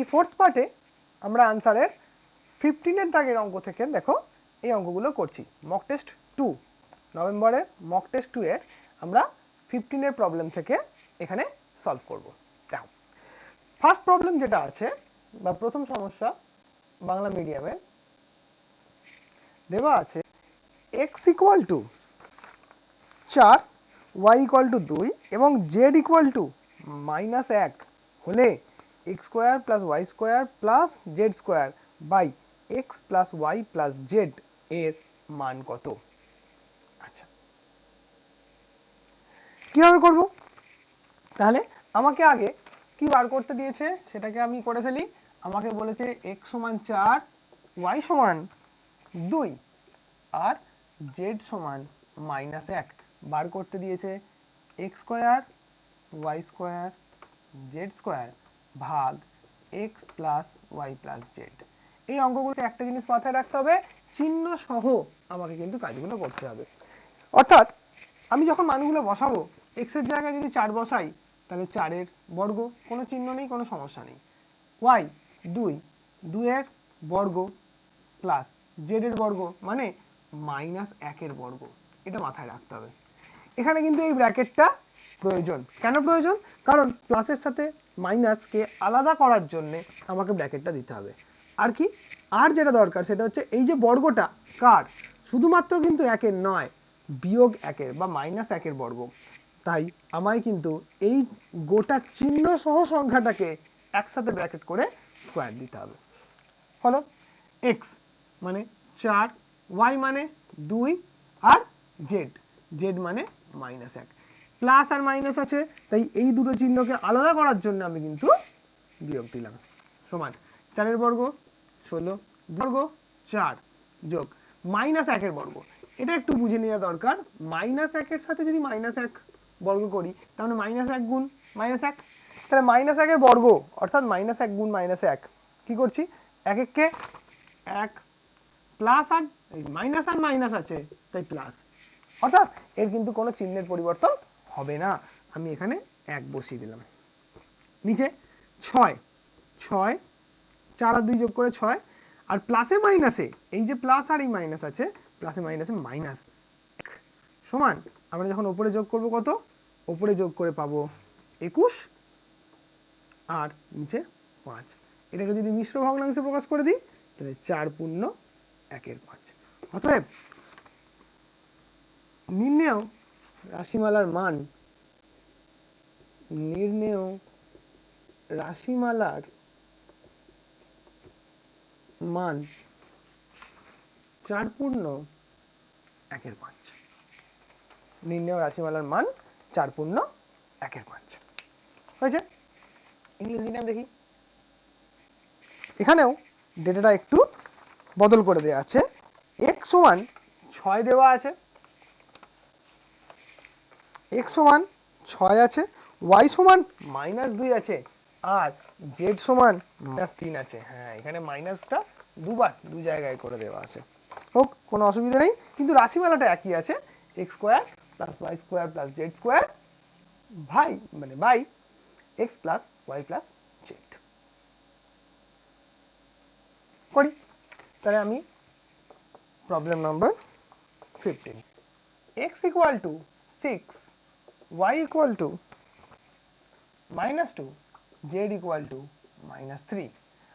এই ফোর্থ পার্টে আমরা আনসারের 15 এর দাগের অঙ্ক থেকে দেখো এই অঙ্কগুলো করছি। মক টেস্ট 2 নভেম্বরের মক টেস্ট 2 এর আমরা 15 এর প্রবলেম থেকে এখানে সলভ করব। দেখো ফার্স্ট প্রবলেম যেটা আছে বা প্রথম সমস্যা বাংলা মিডিয়ামে দেওয়া আছে x equal to 4 y equal to 2 এবং z ইকুয়াল টু -1 হলে x square plus y square plus z square by x plus y plus z এর মান কত? আচ্ছা, কিভাবে করব? তাহলে আমাকে আগে কি বার করতে দিয়েছে সেটাকে আমি করে ফেলি। আমাকে বলেছে x সমান 4 y সমান 2 আর z সমান -1 বার করতে দিয়েছে। x square y square z square ভাগ x plus y plus z। এই অঙ্কগুলোতে একটা জিনিস মাথায় রাখতে হবে, চিহ্ন সহ আমাকে কিন্তু কাজগুলো করতে হবে। অর্থাৎ আমি যখন মানগুলো বসাবো x এর জায়গায় যদি 4 বসাই তাহলে 4 এর বর্গ, কোনো চিহ্ন নেই, কোনো সমস্যা নেই। y 2 এর বর্গ প্লাস z এর বর্গ মানে -1 এর বর্গ, এটা মাথায় রাখতে হবে। এখানে কিন্তু এই ব্র্যাকেটটা প্রয়োজন। কেন প্রয়োজন? কারণ প্লাসের সাথে মাইনাসকে আলাদা করার জন্য আমাকে ব্র্যাকেটটা দিতে হবে। আর কি, আর যেটা দরকার সেটা হচ্ছে এই যে বর্গটা কার, শুধুমাত্র কিন্তু 1 এর নয়, বিয়োগ 1 এর বা -1 এর বর্গ। তাই আমায় কিন্তু এই গোটা চিহ্ন সহ সংখ্যাটাকে একসাথে ব্র্যাকেট করে স্কয়ার দিতে হবে। হলো x মানে 4, y মানে 2 আর z মানে -1। প্লাস আর মাইনাস আছে, তাই এই দুটো চিহ্নকে আলাদা করার জন্য আমি কিন্তু বিয়োগ দিলাম। সমান 4 এর বর্গ 16 বর্গ 4 যোগ -1 এর বর্গ। এটা একটু বুঝে নেওয়া দরকার। -1 এর সাথে যদি -1 বর্গ করি তাহলে -1 গুণ -1, তাহলে -1 এর বর্গ অর্থাৎ -1 গুণ -1 কি করছি, 1 কে 1 প্লাস আর মাইনাস আর মাইনাস আছে তাই প্লাস, অর্থাৎ এর কিন্তু কোনো চিহ্নের পরিবর্তন হবে না। আমি এখানে 1 বসিয়ে দিলাম। নিচে 6 4 আর 2 যোগ করে 6, আর প্লাসে মাইনাসে এই যে প্লাস আর এই মাইনাস আছে, প্লাসে মাইনাসে মাইনাস সমান আমরা যখন উপরে যোগ করব কত, উপরে যোগ করে পাবো 21 আর নিচে 5। এটাকে যদি মিশ্র ভগ্নাংশে প্রকাশ করে দিই তাহলে 4 পূর্ণ 1 এর 5। অতএব নির্ণেয় রাশিমালার মান, নির্ণেয় রাশিমালার মান 4 পূর্ণ 1 এর 5। নির্ণেয় রাশিমালার মান 4 পূর্ণ 1 এর 5 হয়েছে। ইংরেজি নাম দেখি, এখানেও ডেটাটা একটু বদল করে দেওয়া আছে। x সমান 6 দেওয়া আছে, x সমান 6 আছে, y সমান -2 আছে আর z সমান -3 আছে। হ্যাঁ, এখানে মাইনাসটা দুবার দু জায়গায় করে দেওয়া আছে। হোক, কোনো অসুবিধা নেই, কিন্তু রাশিমালাটা একই আছে, x square plus y square plus z square ভাই মানে by x plus y plus z। করি, তাহলে আমি problem number 15, x equal to 6, y equal to -2, z equal to -3।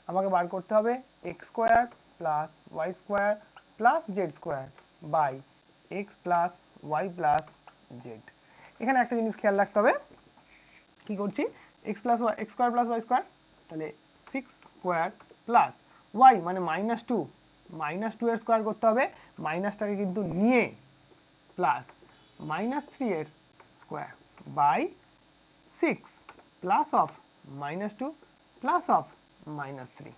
আমাকে বার করতে হবে x square plus y square plus z square by x plus y plus z। এখানে একটা জিনিস খেয়াল রাখতে হবে, কি করছি, x square plus y square, তাহলে 6 স্কয়ার প্লাস y মানে -2 এর স্কয়ার করতে হবে, মাইনাসটাকে কিন্তু নিয়ে প্লাস -3 এর square by 6 plus of -2 plus of -3,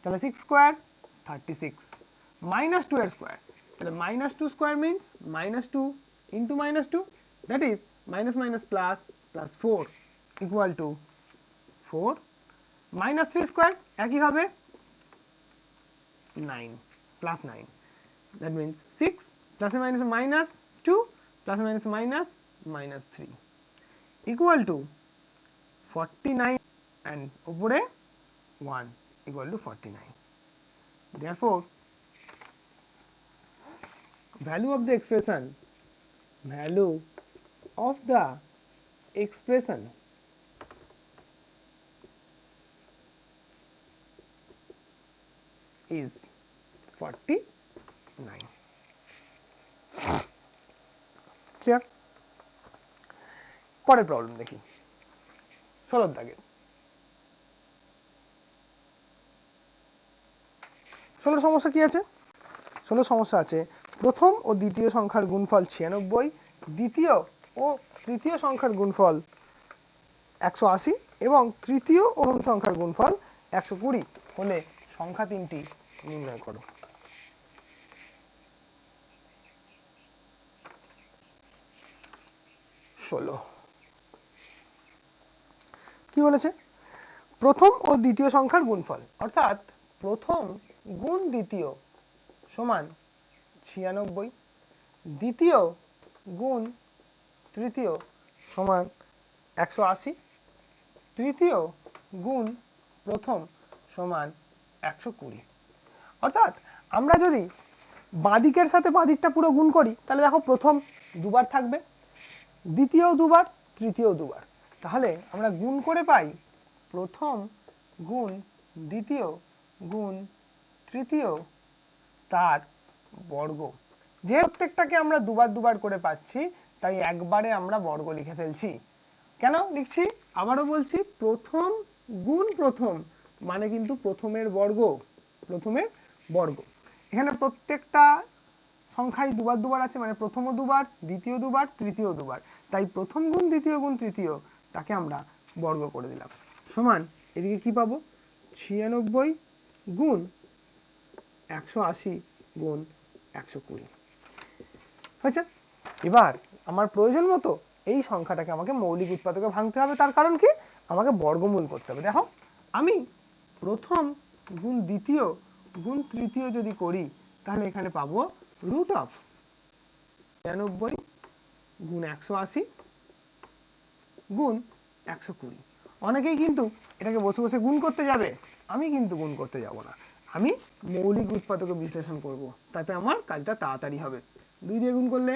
তাহলে 6 স্কয়ার 36 -2 এর স্কয়ার, তাহলে -2 square means -2 into -2, that is minus minus plus plus 4 equal to 4, -3 square একই হবে 9 plus 9, that means 6 plus or minus minus 2 plus or minus minus minus 3 equal to 49 and উপরে 1 equal to 49. Therefore, value of the expression is 49. Clear? পরের problem দেখি 16 দাগে 16 সমস্যা কি আছে? 16 সমস্যা আছে প্রথম ও দ্বিতীয় সংখ্যার গুণফল 96, দ্বিতীয় ও তৃতীয় সংখ্যার গুণফল 180 এবং তৃতীয় ও প্রথম সংখ্যার গুণফল 120 হলে সংখ্যা তিনটি নির্ণয় করো। কি বলেছে? প্রথম ও দ্বিতীয় সংখ্যার গুণফল, অর্থাৎ প্রথম গুণ দ্বিতীয় সমান 96, দ্বিতীয় গুণ তৃতীয় সমান 180, তৃতীয় গুণ প্রথম সমান 120। অর্থাৎ আমরা যদি বাঁদিকের সাথে বাঁদিকটা পুরো গুণ করি তাহলে দেখো প্রথম দুবার থাকবে, দ্বিতীয় দুবার, তৃতীয় দুবার, তাহলে আমরা গুণ করে পাই প্রথম গুণ দ্বিতীয় গুণ তৃতীয় তার বর্গ। যে প্রত্যেকটাকে আমরা দুবার দুবার করে পাচ্ছি তাই একবারে আমরা বর্গ লিখে ফেলছি। কেন লিখছি আবারও বলছি, প্রথম গুণ প্রথম মানে কিন্তু প্রথমের বর্গ, প্রথমের বর্গ। এখানে প্রত্যেকটা সংখ্যায় দুবার দুবার আছে মানে প্রথম দুবার, দ্বিতীয় দুবার, তৃতীয় দুবার, তাই প্রথম গুণ দ্বিতীয় গুণ তৃতীয় তাকে আমরা বর্গ করে দিলাম। সমান এদিকে কি পাবো 96 গুণ 180 গুণ 120 হয়েছে। এবার আমার প্রয়োজন মতো এই সংখ্যাটাকে আমাকে মৌলিক উৎপাদকে ভাঙতে হবে। তার কারণ কি, আমাকে বর্গমূল করতে হবে। দেখো আমি প্রথম গুণ দ্বিতীয় গুণ তৃতীয় যদি করি তাহলে এখানে পাবো রুট অফ 96 গুণ 180 গুণ 120। অনেকেই কিন্তু এটাকে বসে বসে গুণ করতে যাবে, আমি কিন্তু গুণ করতে যাব না, আমি মৌলিক উৎপাদকে বিশ্লেষণ করব, তাতে আমার কাজটা তাড়াতাড়ি হবে। 2 দিয়ে গুণ করলে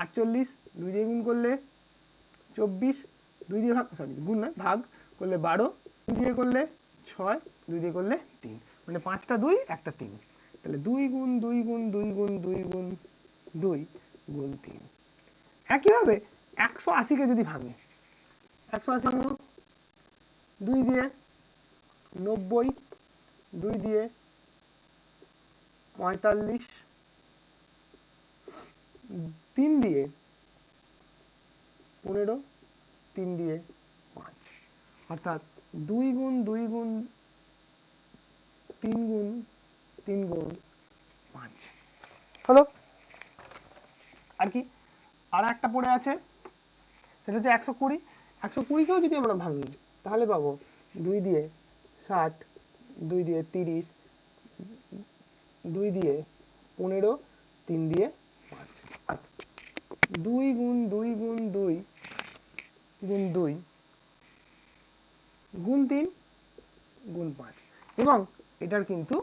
48, 2 দিয়ে গুণ করলে 24, 2 দিয়ে গুণ না ভাগ করলে 12, 2 দিয়ে করলে 6, 2 দিয়ে করলে 3, মানে 5টা 2 একটা 3, তাহলে 2 গুণ 2 গুণ 2 গুণ 2 গুণ 2 গুণ 3। একইভাবে 180 কে যদি ভাঙি, 180 ভাঙবো 2 দিয়ে 90, 2 দিয়ে 45, 3 দিয়ে 15, 3 দিয়ে 5, অর্থাৎ 2 গুণ 2 গুণ 3 গুণ 3 গুণ 5 হলো। আর কি আর একটা পড়ে আছে, সেটা হচ্ছে 120। 120 কেও যদি আমরা ভাঙি তাহলে পাবো 2 দিয়ে 60, 2 দিয়ে 30, 2 দিয়ে 15, 3 দিয়ে 5, 2 গুণ 2 গুণ 2 গুণ 2 গুণ 3 গুণ 5 এবং এটার কিন্তু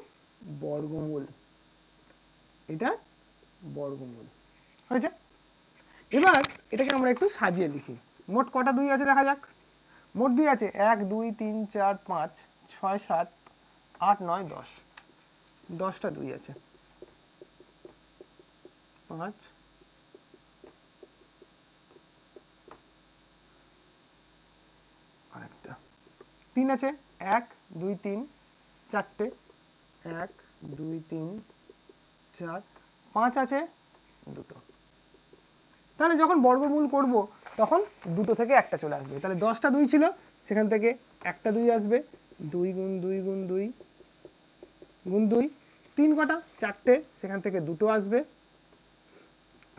বর্গমূল, এটা বর্গমূল হয়েছে। এবার এটাকে আমরা একটু সাজিয়ে লিখি। মোট কটা 2 আছে দেখা যাক। মোট 2 আছে 1 2 3 4 5 6 7 8 9 10, 10টা 2 আছে। 5 আরেকটা 3 আছে 1 2 3 4টে 1 2 3 4 5 আছে দুটো। তাহলে যখন বর্গমূল করব তখন দুটো থেকে একটা চলে আসবে, তাহলে 10টা 2 ছিল সেখান থেকে একটা 2 আসবে, 2 গুণ 2 গুণ 2 গুণ 2, 3 কটা 4টে সেখান থেকে দুটো আসবে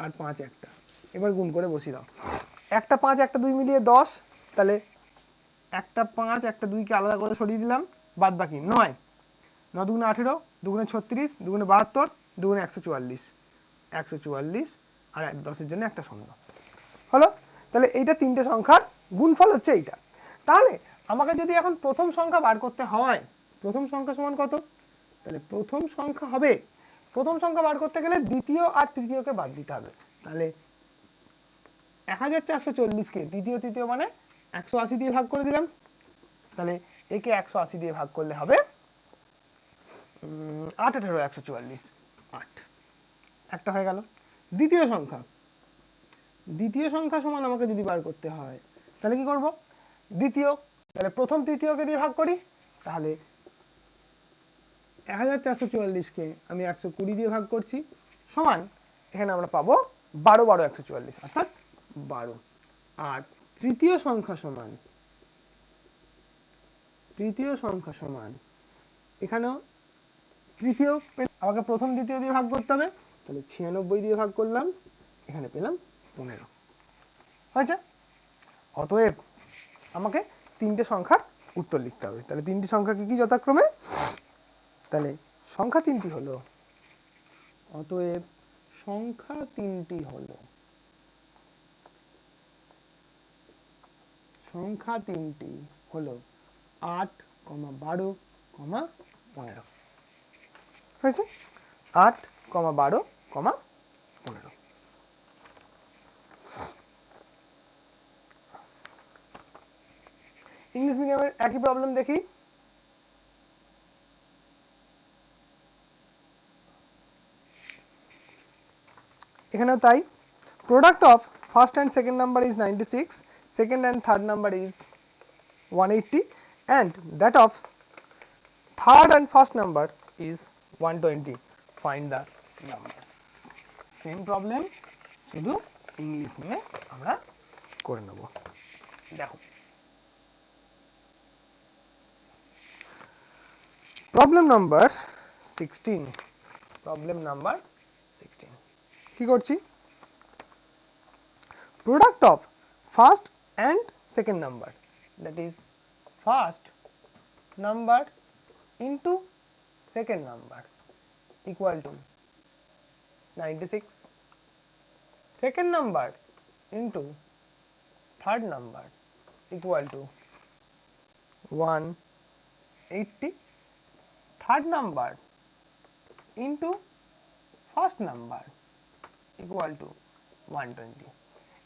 আর 5 একটা। এবার গুণ করে বসিয়ে দাও, একটা 5 একটা 2 মিলিয়ে 10, তাহলে একটা 5 একটা 2 কে আলাদা করে সরিয়ে দিলাম, বাদ বাকি 9, 9 দুগুণে 18, দুগুণে 36, দুগুণে 72, দুগুণে 144, 144 আর 10-এর জন্য একটা শূন্য হলো। তাহলে এইটা তিনটে সংখ্যার গুণফল হচ্ছে এইটা। তাহলে আমাকে যদি এখন প্রথম সংখ্যা বার করতে হয় প্রথম সংখ্যা সমান কত? তাহলে প্রথম সংখ্যা হবে, প্রথম সংখ্যা বার করতে গেলে দ্বিতীয় আর তৃতীয়কে বাদ দিতে হবে। তাহলে 1440কে দ্বিতীয় তৃতীয় মানে 180 দিয়ে ভাগ করে দিলাম। তাহলে একে 180 দিয়ে ভাগ করলে হবে 8 18 144, 8 একটা হয়ে গেল। দ্বিতীয় সংখ্যা, দ্বিতীয় সংখ্যা সমান আমাকে যদি বার করতে হয় তাহলে কি করব? দ্বিতীয়, তাহলে প্রথম তৃতীয়কে দিয়ে ভাগ করি, তাহলে 1444কে আমি 120 দিয়ে ভাগ করছি সমান, এখানে আমরা পাবো 12 12 144 অর্থাৎ 12। আর তৃতীয় সংখ্যা সমান, তৃতীয় সংখ্যা সমান এখানেও তৃতীয় আমাকে প্রথম দ্বিতীয় দিয়ে ভাগ করতে হবে, তাহলে 96 দিয়ে ভাগ করলাম, এখানে পেলাম 15 হয়েছে। অতএব আমাকে তিনটে সংখ্যার উত্তর লিখতে হবে। তাহলে তিনটি সংখ্যা কি কি যথাক্রমে? তাহলে সংখ্যা তিনটি হলো, অতএব সংখ্যা তিনটি হলো, সংখ্যা তিনটি হলো 8, 12, 15 হয়েছে। 8, 12, 15। ইংলিশ মিডিয়ামের একই প্রবলেম দেখি। এখানেও তাই, product of first and second number is 96, second and third number is 180, and that of third and first number is 120. Find the numbers. Same problem, শুধু ইংলিশ নিয়ে আমরা করে নেব। দেখো প্রবলেম নাম্বার 16, প্রবলেম নাম্বার 16 কি করছি? Product of first and second number, that is first number into second number equal to 96, second number into third number equal to 180, third number into first number equal to 120.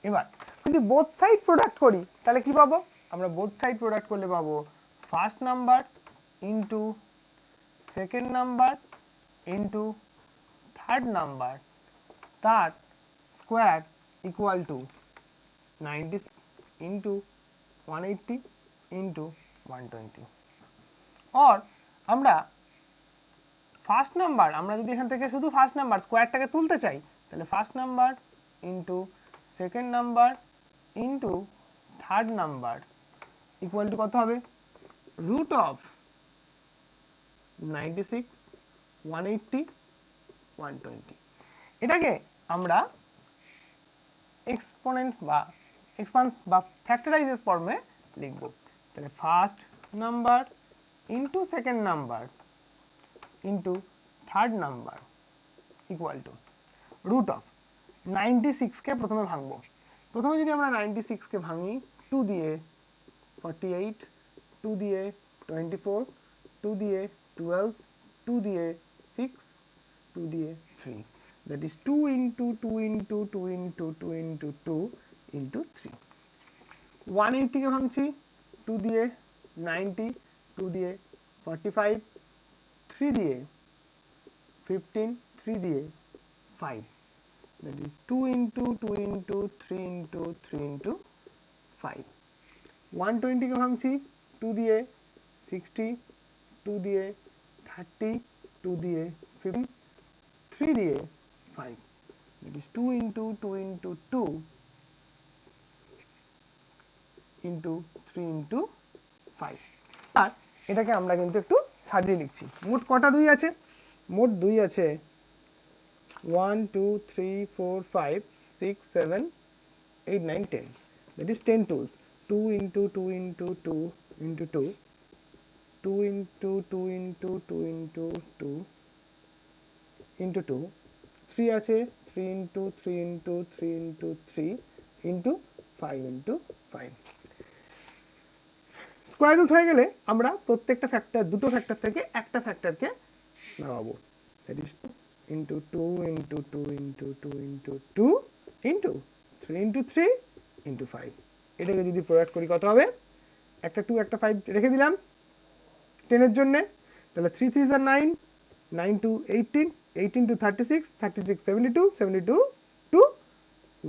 এবার যদি both side product করি তাহলে কি পাবো? আমরা both side product করলে পাবো first number into second number into third number তার square equal to 90 into 180 into 120। আর আমরা ফার্স্ট নাম্বার, আমরা যদি এখান থেকে শুধু ফার্স্ট নাম্বার স্কোয়ারটাকে তুলতে চাই তাহলে first number into second number into third number equal to কত হবে? Root of 96, 180, 120। এটাকে আমরা এক্সপোনেন্ট বা এক্সপান্স বা ফ্যাক্টরাইজের ফর্মে লিখব। তাহলে first number into second number into third number equal to root of 96কে প্রথমে ভাঙবো। প্রথমে যদি আমরা 96কে ভাঙি 2 দিয়ে 48, 2 দিয়ে 24, 2 দিয়ে 12, 2 দিয়ে 6, 2 দিয়ে 3, that is 2 into 2 into 2 into 2 into 2 into 3। 180 কে ভাঙছি 2 দিয়ে 90, 2 দিয়ে 45, 3 দিয়ে 15, 3 দিয়ে 5, that is 2 into 2 into 3 into 3 into 5। 120 কে ভাঙছি 2 দিয়ে 60, 2 দিয়ে 30, 2 দিয়ে 15, 3 দিয়ে 5, that is 2 into 2 into 2 into 3 into 5। আর এটাকে আমরা কিন্তু একটু সাজিয়ে লিখছি। মোট কটা 2 আছে? মোট 2 আছে 1 2 3 4 5 6 7 8 9 10, that is 10 tools। 2 into 2 into 2 into 2, 2 into 2 into 2 into 2 into 2, 3 আছে 3 into 3 into 3 into 3 into 5 into 5। Square root হয়ে গেলে আমরা প্রত্যেকটা ফ্যাক্টর, দুটো ফ্যাক্টর থেকে একটা ফ্যাক্টরকে নামাবো। That is 2 into 2 into 2 into 2 into 2 into 3 into 3 into 5। এটাকে যদি প্রয়োগ করি কত হবে? একটা 2 একটা 5 রেখে দিলাম 10 এর জন্য, তাহলে 3 3 are 9, 9 to 18, 18 to 36, 36 72, 72 to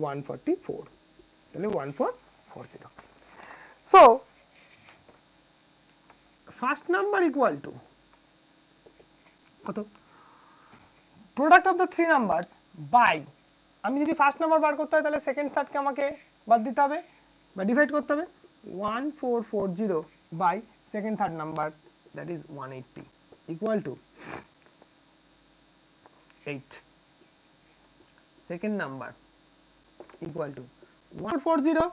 144, তাহলে 1440। So first number equal to কত? Product of the three numbers by, আমি যদি ফার্স্ট নাম্বার বার করতে হয় তাহলে সেকেন্ড থার্ডকে আমাকে বাদ দিতে হবে বা ডিভাইড করতে হবে। 1440 by second third number, that is 180, equal to 8। Second number equal to 1440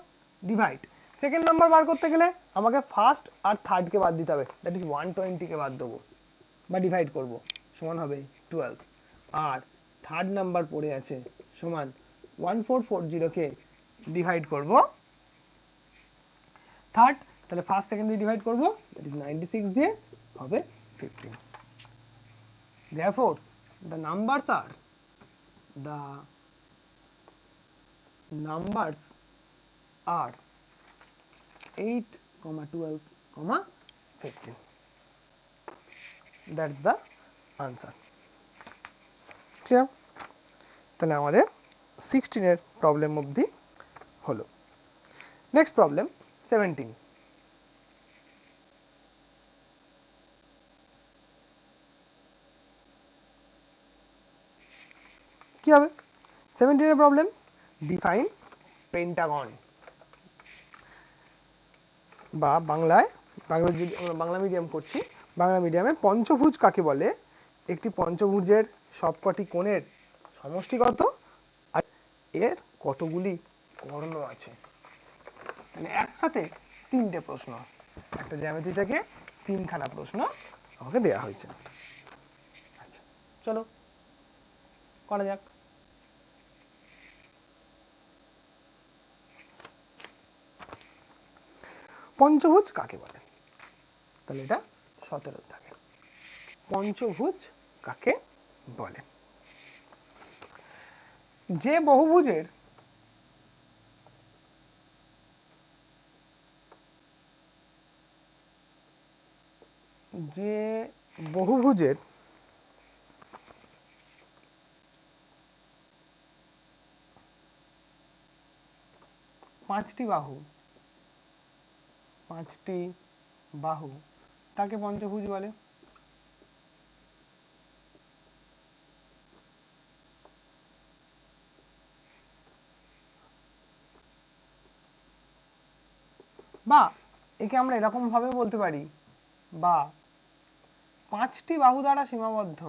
divide, second number বার করতে গেলে আমাকে ফার্স্ট আর থার্ডকে বাদ দিতে হবে, দ্যাট ইজ 120কে বাদ দেবো বা ডিভাইড করব, সমান হবে 12। আর থার্ড নাম্বার পড়ে আছে সমান 1440কে ডিভাইড করব থার্ড, তাহলে ফার্স্ট সেকেন্ড দিয়ে ডিভাইড করব, দ্যাট ইজ 96 দিয়ে হবে 15। therefore the numbers are 8, 12, 15. That's the answer. clear? তাহলে আমাদের 16 এর প্রবলেম অবধি হলো। Next problem 17। কি হবে 17 এর প্রবলেম? ডিফাইন পেন্টাগন, বা বাংলায়, বাংলা মিডিয়াম করছি, বাংলা মিডিয়ামে পঞ্চভুজ কাকে বলে? একটি পঞ্চভুজের সবকটি কোণের সমষ্টি কত আর এর কতগুলি কর্ণ আছে? মানে একসাথে তিনটে প্রশ্ন, একটা জ্যামিতি থেকে তিনখানা প্রশ্ন আমাকে দেয়া হয়েছে। আচ্ছা চলো করা যাক। পঞ্চভুজ কাকে বলে? তাহলে এটা 17 থাকে। পঞ্চভুজ কাকে বলে? যে বহুভুজের পাঁচটি বাহু তাকে পঞ্চভুজ বলে। বা একে আমরা এরকম ভাবে বলতে পারি, বা পাঁচটি বাহু দ্বারা সীমাবদ্ধ,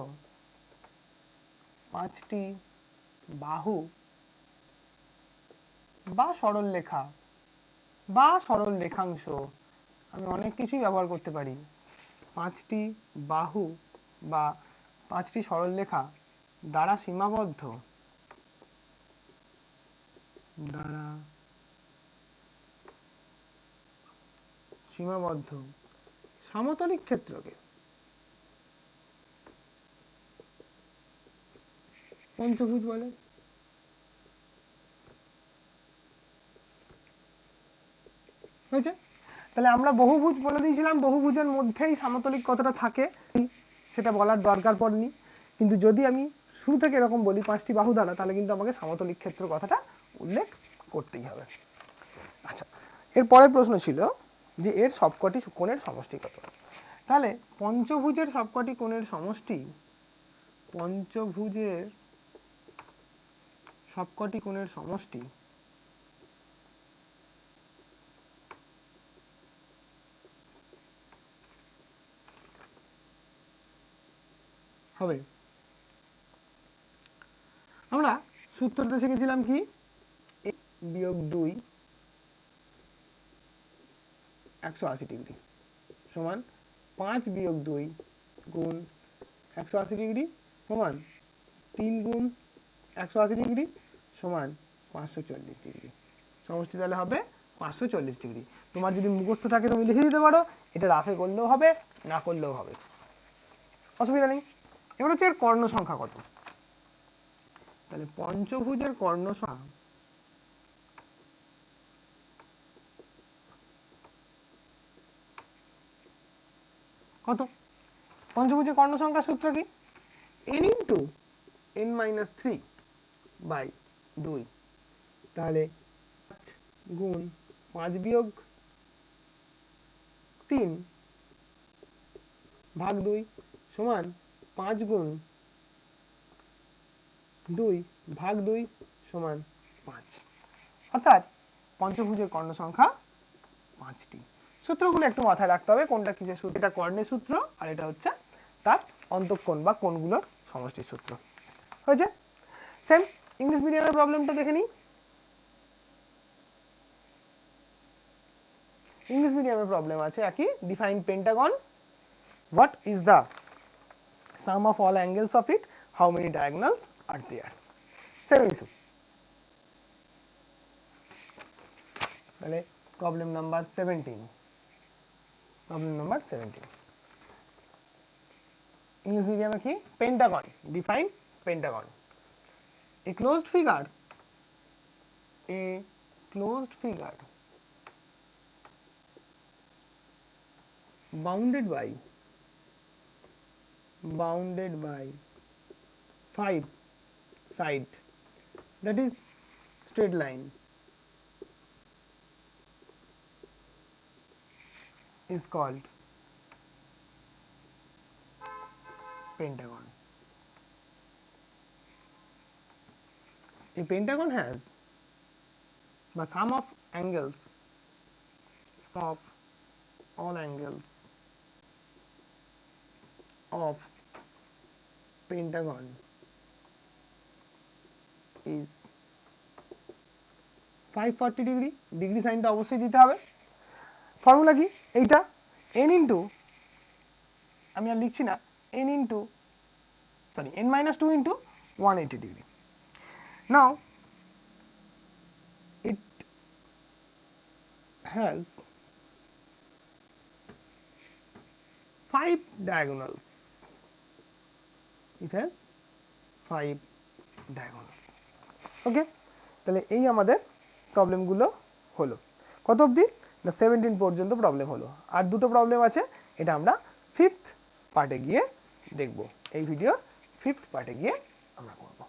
পাঁচটি বাহু বা সরল রেখা বা সরল রেখাংশ, আমি অনেক কিছুই ব্যবহার করতে পারি। পাঁচটি বাহু বা পাঁচটি সরলরেখা দ্বারা সীমাবদ্ধ, সমতলিক ক্ষেত্রকে পঞ্চভুজ বলে। হয়েছে? তাহলে আমরা বহুভুজ বলে দিয়েছিলাম, বহুভুজের মধ্যেই সমতলিক কতটা থাকে সেটা বলার দরকার পড়েনি, কিন্তু যদি আমি শুরু থেকে এরকম বলি পাঁচটি বাহু দ্বারা, তাহলে কিন্তু আমাকে সমতলিক ক্ষেত্র কথাটা উল্লেখ করতেই হবে। আচ্ছা, এর পরের প্রশ্ন ছিল যে এর সবকটি কোণের সমষ্টি কত? তাহলে পঞ্চভুজের সবকটি কোণের সমষ্টি, পঞ্চভুজের সবকটি কোণের সমষ্টি হবে, আমরা সূত্রটা শিখেছিলাম কি, 1 - 2 180 ডিগ্রি সমান 5 - 2 গুণ 180 ডিগ্রি সমান 3 গুণ 180 ডিগ্রি সমান 540 ডিগ্রি। সমষ্টি তাহলে হবে 540 ডিগ্রি। তোমার যদি মুখস্থ থাকে তুমি লিখে দিতে পারো, এটা রাফে করলেও হবে, না করলেও হবে, অসুবিধা নেই। এবার হচ্ছে এর কর্ণ সংখ্যা কত। তাহলে পঞ্চভুজের কর্ণ সংখ্যা কত? পঞ্চভুজের কর্ণ সংখ্যা সূত্র কি? n into n minus 3 by 2। তাহলে 5 গুণ 5 বিয়োগ 3 ভাগ 2 সমান 5 গুণ 2 ভাগ 2 সমান 5। অর্থাৎ পঞ্চভুজের কর্ণ সংখ্যা 5টি। সূত্রগুলো একটু মাথায় রাখতে হবে, কোনটা কিসের সূত্র। এটা কর্ণের সূত্র, আর এটা হচ্ছে তার অন্তঃকোণ বা কোণগুলোর সমষ্টির সূত্র। হয়েছে? সেম ইংলিশ মিডিয়ামের প্রবলেমটা দেখে নিই। ইংলিশ মিডিয়ামের প্রবলেম আছে একই, define pentagon, what is the sum of all angles of it, how many diagonals are there. Same issue. তাহলে problem number 17। Problem number 17 English মিডিয়ামে কি? Pentagon, define pentagon. A closed figure bounded by 5 sides, that is straight line, is called pentagon. A pentagon has the sum of angles of all angles of pentagon is 540 degree. Degree সাইনটা অবশ্যই দিতে হবে। Formula কি? এইটা n into, আমি আর লিখছি না, n into n minus 2 into 180 degree. Now it has 5 diagonals. It has 5 diagonals. Okay? তাহলে এই আমাদের প্রবলেমগুলো হলো। কত অবধি? না 17 পর্যন্ত প্রবলেম হলো। আর দুটো প্রবলেম আছে, এটা আমরা 5th পার্টে গিয়ে দেখব। এই ভিডিওর 5th পার্টে গিয়ে আমরা করব।